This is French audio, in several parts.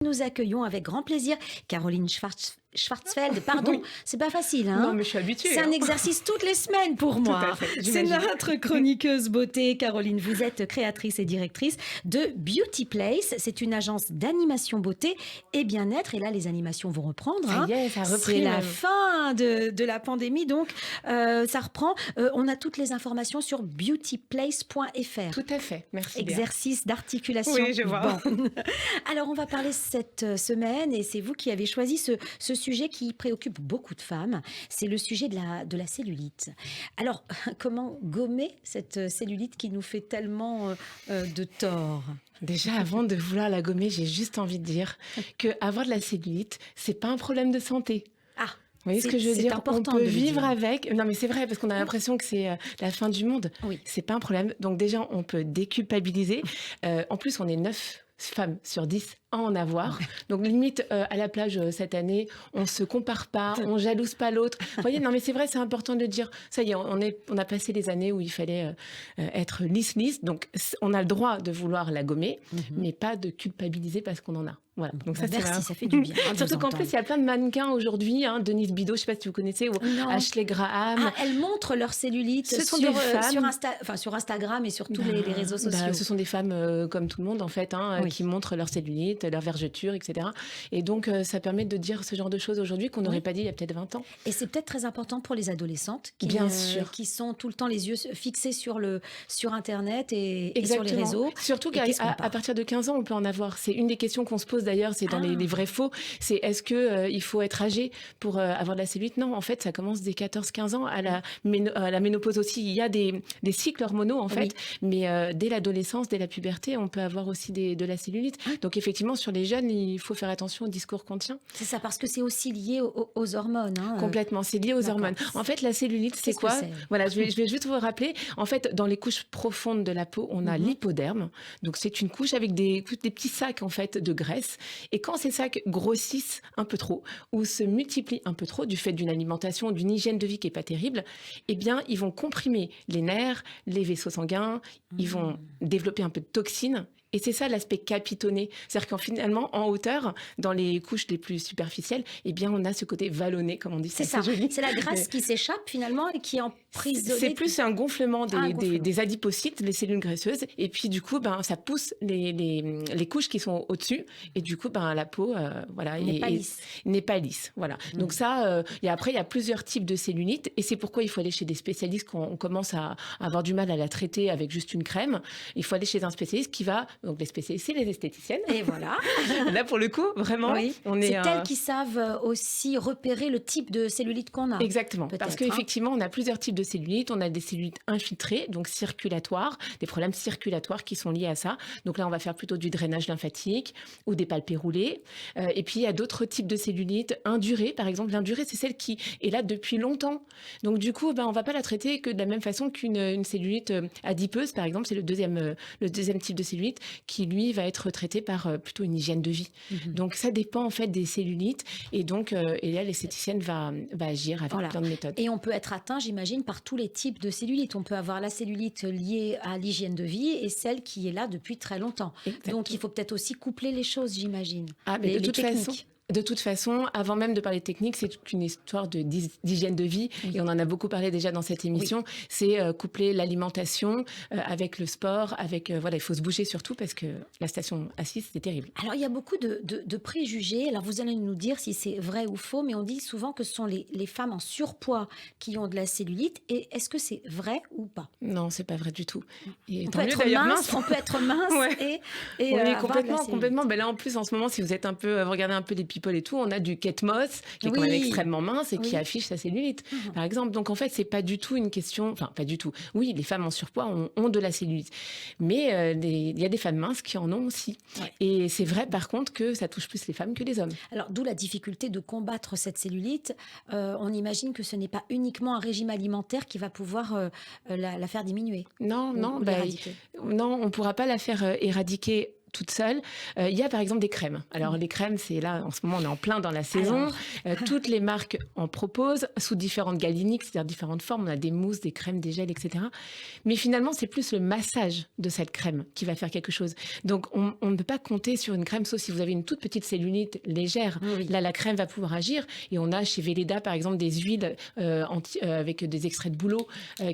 Nous accueillons avec grand plaisir Caroline Schwartzfeld. Pardon, c'est pas facile. Hein, non, mais je suis habituée. C'est un exercice toutes les semaines pour moi. Tout à fait, c'est notre chroniqueuse beauté. Caroline, vous êtes créatrice et directrice de Beauty Place. C'est une agence d'animation beauté et bien-être. Et là, les animations vont reprendre. Ça y est, ça a repris. C'est la fin de la pandémie, donc ça reprend. On a toutes les informations sur beautyplace.fr. Tout à fait, merci. Exercice d'articulation. Oui, je vois. Bon. Alors, on va parler cette semaine et c'est vous qui avez choisi ce sujet qui préoccupe beaucoup de femmes. C'est le sujet de la cellulite. Alors, comment gommer cette cellulite qui nous fait tellement de tort ? Déjà, avant de vouloir la gommer, j'ai juste envie de dire qu'avoir de la cellulite, c'est pas un problème de santé. Ah, vous voyez ce que je veux dire ? On peut vivre avec. Non, mais c'est vrai, parce qu'on a l'impression que c'est la fin du monde. Oui. C'est pas un problème. Donc déjà, on peut déculpabiliser. En plus, on est 9 femmes sur 10 à en avoir. Donc limite, à la plage cette année, on se compare pas, on jalouse pas l'autre. Vous voyez, non mais c'est vrai, c'est important de le dire. Ça y est, on a passé les années où il fallait être lisse. Donc on a le droit de vouloir la gommer, mais pas de culpabiliser parce qu'on en a. Voilà. Donc ça, merci, ça fait du bien. Surtout qu'en plus, il y a plein de mannequins aujourd'hui, hein, Denise Bidot, je sais pas si vous connaissez, ou Ashley Graham. Ah, elles montrent leur cellulite sur Instagram et sur tous les réseaux sociaux. Ce sont des femmes comme tout le monde, en fait, hein, qui montrent leur cellulite, leur vergeture, etc. Et donc, ça permet de dire ce genre de choses aujourd'hui qu'on n'aurait pas dit il y a peut-être 20 ans. Et c'est peut-être très important pour les adolescentes qui sont tout le temps les yeux fixés sur Internet et sur les réseaux. Surtout qu'à partir de 15 ans, on peut en avoir. C'est une des questions qu'on se pose d'ailleurs, c'est dans les vrais faux. C'est est-ce que il faut être âgé pour avoir de la cellulite ? Non, en fait, ça commence dès 14-15 ans. À la ménopause aussi, il y a des cycles hormonaux, en fait. Mais dès l'adolescence, dès la puberté, on peut avoir aussi de la cellulite. Donc effectivement, sur les jeunes, il faut faire attention au discours qu'on tient. C'est ça, parce que c'est aussi lié aux hormones. Hein, Complètement, c'est lié aux hormones. En fait, la cellulite, c'est quoi ? Voilà, je vais juste vous rappeler. En fait, dans les couches profondes de la peau, on a l'hypoderme. Donc c'est une couche avec des petits sacs en fait de graisse. Et quand ces sacs grossissent un peu trop ou se multiplient un peu trop du fait d'une alimentation, d'une hygiène de vie qui est pas terrible, eh bien, ils vont comprimer les nerfs, les vaisseaux sanguins, ils vont développer un peu de toxines. Et c'est ça l'aspect capitonné. C'est-à-dire qu'en finalement, en hauteur, dans les couches les plus superficielles, eh bien, on a ce côté vallonné, comme on dit. C'est ça. Joli. C'est la graisse qui s'échappe finalement et qui est emprisonnée. C'est plus un gonflement des adipocytes, les cellules graisseuses. Et puis, du coup, ça pousse les couches qui sont au-dessus. Et du coup, la peau, n'est pas lisse. Voilà. Donc ça, après, il y a plusieurs types de cellulite. Et c'est pourquoi il faut aller chez des spécialistes quand on commence à avoir du mal à la traiter avec juste une crème. Il faut aller chez un spécialiste qui va. Donc les spécialistes, c'est les esthéticiennes. Et voilà. Là, pour le coup, vraiment, c'est elles qui savent aussi repérer le type de cellulite qu'on a. Exactement. Parce qu'effectivement, on a plusieurs types de cellulite. On a des cellulites infiltrées, donc circulatoires, des problèmes circulatoires qui sont liés à ça. Donc là, on va faire plutôt du drainage lymphatique ou des palpés roulés. Et puis, il y a d'autres types de cellulite indurée. Par exemple, l'indurée, c'est celle qui est là depuis longtemps. Donc du coup, on va pas la traiter que de la même façon qu'une cellulite adipeuse, par exemple. C'est le deuxième type de cellulite qui, lui, va être traité par plutôt une hygiène de vie. Donc, ça dépend, en fait, des cellulites. Et donc, et là, l'esthéticienne va agir avec plein de méthodes. Et on peut être atteint, j'imagine, par tous les types de cellulite. On peut avoir la cellulite liée à l'hygiène de vie et celle qui est là depuis très longtemps. Exactement. Donc, il faut peut-être aussi coupler les choses, j'imagine. De toute façon, avant même de parler de technique, c'est une histoire d'hygiène de vie. Et on en a beaucoup parlé déjà dans cette émission. C'est coupler l'alimentation avec le sport, il faut se bouger surtout parce que la station assise, c'est terrible. Alors, il y a beaucoup de préjugés. Alors, vous allez nous dire si c'est vrai ou faux, mais on dit souvent que ce sont les femmes en surpoids qui ont de la cellulite. Et est-ce que c'est vrai ou pas ? Non, c'est pas vrai du tout. Et on peut être mince et complètement. Là, en plus, en ce moment, si vous êtes vous regardez un peu les people et tout, on a du Kate Moss qui est quand même extrêmement mince et qui affiche sa cellulite, par exemple. Donc en fait, c'est pas du tout une question. Enfin, pas du tout. Oui, les femmes en surpoids ont de la cellulite, mais il y a des femmes minces qui en ont aussi. Ouais. Et c'est vrai, par contre, que ça touche plus les femmes que les hommes. Alors, d'où la difficulté de combattre cette cellulite. On imagine que ce n'est pas uniquement un régime alimentaire qui va pouvoir la faire diminuer. Non, on pourra pas la faire éradiquer toute seule. Il y a par exemple des crèmes. Alors les crèmes, c'est là, en ce moment, on est en plein dans la saison. Toutes les marques en proposent sous différentes galiniques, c'est-à-dire différentes formes. On a des mousses, des crèmes, des gels, etc. Mais finalement, c'est plus le massage de cette crème qui va faire quelque chose. Donc on ne peut pas compter sur une crème, sauf si vous avez une toute petite cellulite légère. Oui. Là, la crème va pouvoir agir. Et on a chez Velleda, par exemple, des huiles avec des extraits de bouleau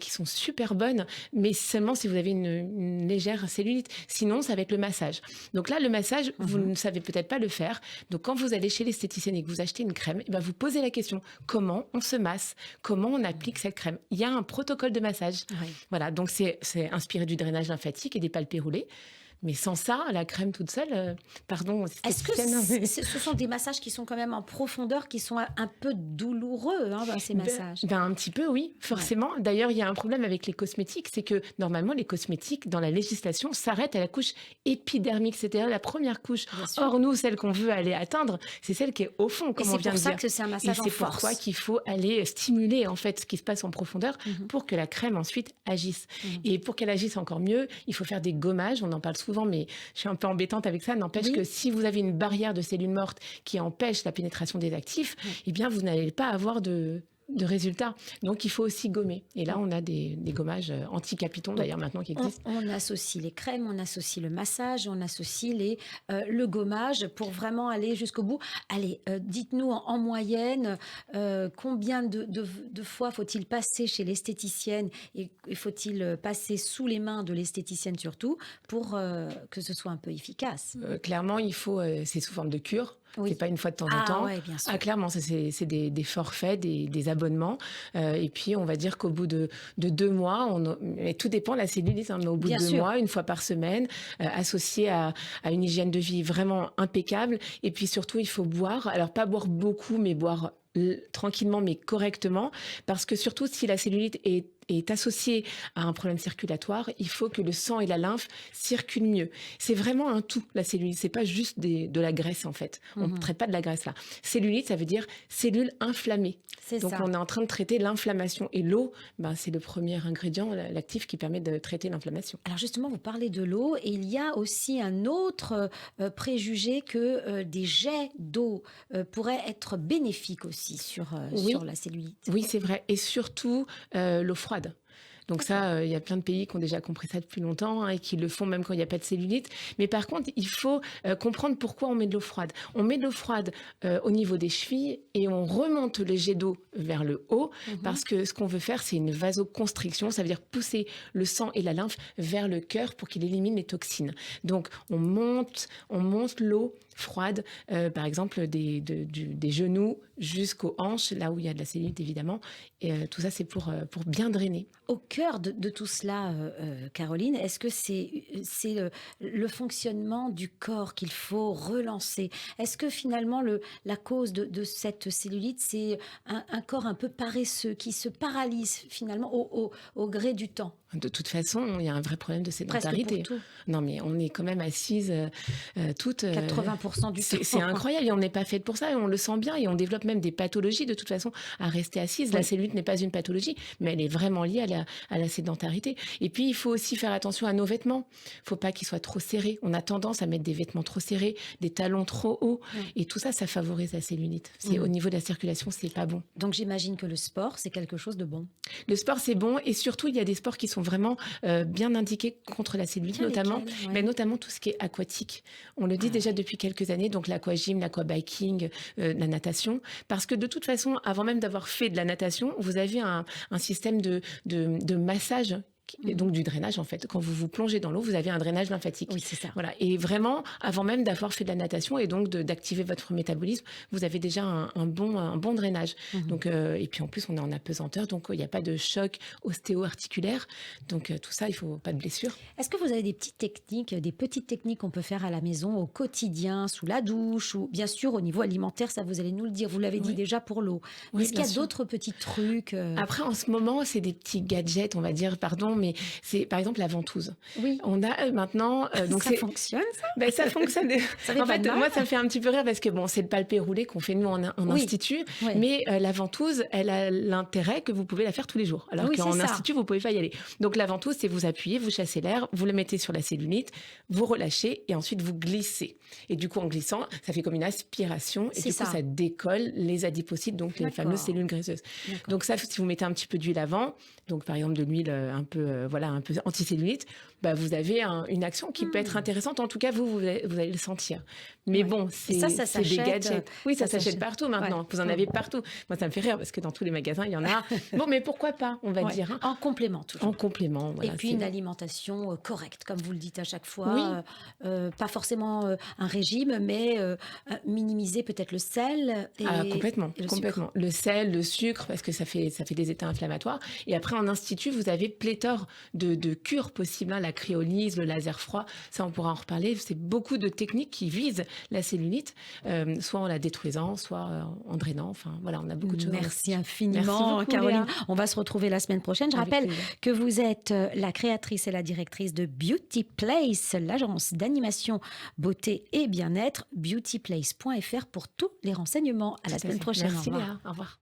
qui sont super bonnes, mais seulement si vous avez une légère cellulite. Sinon, ça va être le massage. Donc là, le massage, vous ne savez peut-être pas le faire. Donc quand vous allez chez l'esthéticienne et que vous achetez une crème, eh ben, vous posez la question, comment on se masse? Comment on applique cette crème? Il y a un protocole de massage. Oui. Voilà, donc c'est inspiré du drainage lymphatique et des palpés roulés. Mais sans ça, la crème toute seule, pardon, Est-ce que esthéticienne, ce sont des massages qui sont quand même en profondeur, qui sont un peu douloureux, hein, ces massages? un petit peu, oui, forcément. D'ailleurs, il y a un problème avec les cosmétiques, c'est que normalement, les cosmétiques, dans la législation, s'arrêtent à la couche épidermique, c'est-à-dire la première couche. Bien sûr. Or, nous, celle qu'on veut aller atteindre, c'est celle qui est au fond, comme on vient de c'est pour ça dire. que c'est un Et massage en c'est force. pourquoi qu'il faut aller stimuler en fait ce qui se passe en profondeur pour que la crème ensuite agisse. Et pour qu'elle agisse encore mieux, il faut faire des gommages. On en parle souvent, mais je suis un peu embêtante avec ça. N'empêche Oui. que si vous avez une barrière de cellules mortes qui empêche la pénétration des actifs, eh bien vous n'allez pas avoir de résultats. Donc il faut aussi gommer. Et là, on a des gommages anti-capitons d'ailleurs maintenant qui existent. On associe les crèmes, on associe le massage, on associe le gommage pour vraiment aller jusqu'au bout. Allez, dites-nous en moyenne, combien de fois faut-il passer chez l'esthéticienne et faut-il passer sous les mains de l'esthéticienne surtout pour que ce soit un peu efficace? Clairement, il faut, c'est sous forme de cure. Oui. C'est pas une fois de temps en temps. Ouais, bien sûr. Ah, clairement, c'est des forfaits, des abonnements. Et puis, on va dire qu'au bout de 2 mois, mais tout dépend de la cellulite, hein, mais au bout Bien de 2 sûr. mois, une fois par semaine, associé à une hygiène de vie vraiment impeccable. Et puis surtout, il faut boire. Alors, pas boire beaucoup, mais boire tranquillement, mais correctement. Parce que surtout, si la cellulite est associée à un problème circulatoire, il faut que le sang et la lymphe circulent mieux. C'est vraiment un tout, la cellulite. C'est pas juste de la graisse, en fait. On ne traite pas de la graisse, là. Cellulite, ça veut dire cellules inflammées. C'est Donc, ça. on est en train de traiter l'inflammation. Et l'eau, c'est le premier ingrédient, l'actif qui permet de traiter l'inflammation. Alors justement, vous parlez de l'eau et il y a aussi un autre préjugé que des jets d'eau pourraient être bénéfiques aussi sur la cellulite. Oui, c'est vrai. Et surtout, l'eau froide. Donc ça, il y a plein de pays qui ont déjà compris ça depuis longtemps et qui le font même quand il n'y a pas de cellulite. Mais par contre, il faut comprendre pourquoi on met de l'eau froide. On met de l'eau froide au niveau des chevilles et on remonte les jets d'eau vers le haut parce que ce qu'on veut faire, c'est une vasoconstriction. Ça veut dire pousser le sang et la lymphe vers le cœur pour qu'il élimine les toxines. Donc, on monte l'eau froide, par exemple des genoux jusqu'aux hanches, là où il y a de la cellulite évidemment. Et tout ça, c'est pour bien drainer. Au cœur de tout cela, Caroline, est-ce que c'est le fonctionnement du corps qu'il faut relancer? Est-ce que finalement la cause de cette cellulite, c'est un corps un peu paresseux qui se paralyse finalement au gré du temps? De toute façon, il y a un vrai problème de sédentarité. Presque pour tout. Non, mais on est quand même assises toutes. 80% du temps. C'est incroyable et on n'est pas fait pour ça et on le sent bien et on développe même des pathologies de toute façon à rester assise. La cellulite n'est pas une pathologie, mais elle est vraiment liée à la sédentarité. Et puis, il faut aussi faire attention à nos vêtements. Il ne faut pas qu'ils soient trop serrés. On a tendance à mettre des vêtements trop serrés, des talons trop hauts. Et tout ça, ça favorise la cellulite. Au niveau de la circulation, c'est pas bon. Donc j'imagine que le sport, c'est quelque chose de bon. Le sport, c'est bon et surtout, il y a des sports qui sont vraiment bien indiqués contre la cellulite, notamment, lesquels, ouais. mais notamment tout ce qui est aquatique. On le dit déjà depuis quelques années, donc l'aquagym, l'aquabiking, la natation, parce que de toute façon, avant même d'avoir fait de la natation, vous avez un système de massage. Et donc du drainage en fait. Quand vous vous plongez dans l'eau, vous avez un drainage lymphatique. Oui, c'est ça. Voilà. Et vraiment, avant même d'avoir fait de la natation et donc d'activer votre métabolisme, vous avez déjà un bon drainage. Donc, et puis en plus, on est en apesanteur, donc il n'y a pas de choc ostéo-articulaire. Donc tout ça, il ne faut pas de blessure. Est-ce que vous avez des petites techniques qu'on peut faire à la maison au quotidien, sous la douche ou bien sûr au niveau alimentaire, ça vous allez nous le dire, vous l'avez dit déjà pour l'eau. Oui, Est-ce qu'il y a bien sûr. d'autres petits trucs Après, en ce moment, c'est des petits gadgets, on va dire, pardon, mais c'est par exemple la ventouse. Oui, On a maintenant, donc ça fonctionne ça? ben, ça fonctionne. Ça fait En pas de fait, mal? moi, ça me fait un petit peu rire parce que bon, c'est le palpé roulé qu'on fait nous en Oui, institut, oui. mais la ventouse, elle a l'intérêt que vous pouvez la faire tous les jours, alors Oui, c'est qu'en ça. institut, vous pouvez pas y aller. Donc la ventouse, c'est vous appuyez, vous chassez l'air, vous le mettez sur la cellulite, vous relâchez et ensuite vous glissez. Et du coup, en glissant, ça fait comme une aspiration et C'est du coup, ça. ça décolle les adipocytes, donc les fameuses D'accord. cellules graisseuses. D'accord. Donc ça, si vous mettez un petit peu d'huile avant, donc par exemple de l'huile un peu, voilà, un peu anticellulite, bah, vous avez une action qui peut être intéressante. En tout cas, vous allez le sentir. Mais Ouais. bon, Et ça c'est des s'achète. gadgets. Oui, ça Ça s'achète s'achète. partout Ouais. maintenant. Vous en avez partout. Moi, ça me fait rire parce que dans tous les magasins, il y en a. Bon, mais pourquoi pas, on va Ouais. dire, hein. En complément En toujours. complément, Et voilà. puis une alimentation correcte, comme vous le dites à chaque Oui, fois. Pas forcément un régime, mais minimiser peut-être le sel ah, complètement, et le sucre. complètement. Le sel, le sucre, parce que ça fait des états inflammatoires. Et après, en institut, vous avez pléthore de cures possibles, hein, la cryolyse, le laser froid. Ça, on pourra en reparler. C'est beaucoup de techniques qui visent la cellulite, soit en la détruisant, soit en drainant. Enfin, voilà, on a beaucoup de choses. Merci Merci infiniment, beaucoup, Caroline. Léa. On va se retrouver la semaine prochaine. Je Avec rappelle plaisir. que vous êtes la créatrice et la directrice de Beauty Place, l'agence d'animation beauté et bien-être, beautyplace.fr pour tous les renseignements. À la Tout à semaine fait. prochaine. Au Merci, revoir. Léa. Au revoir.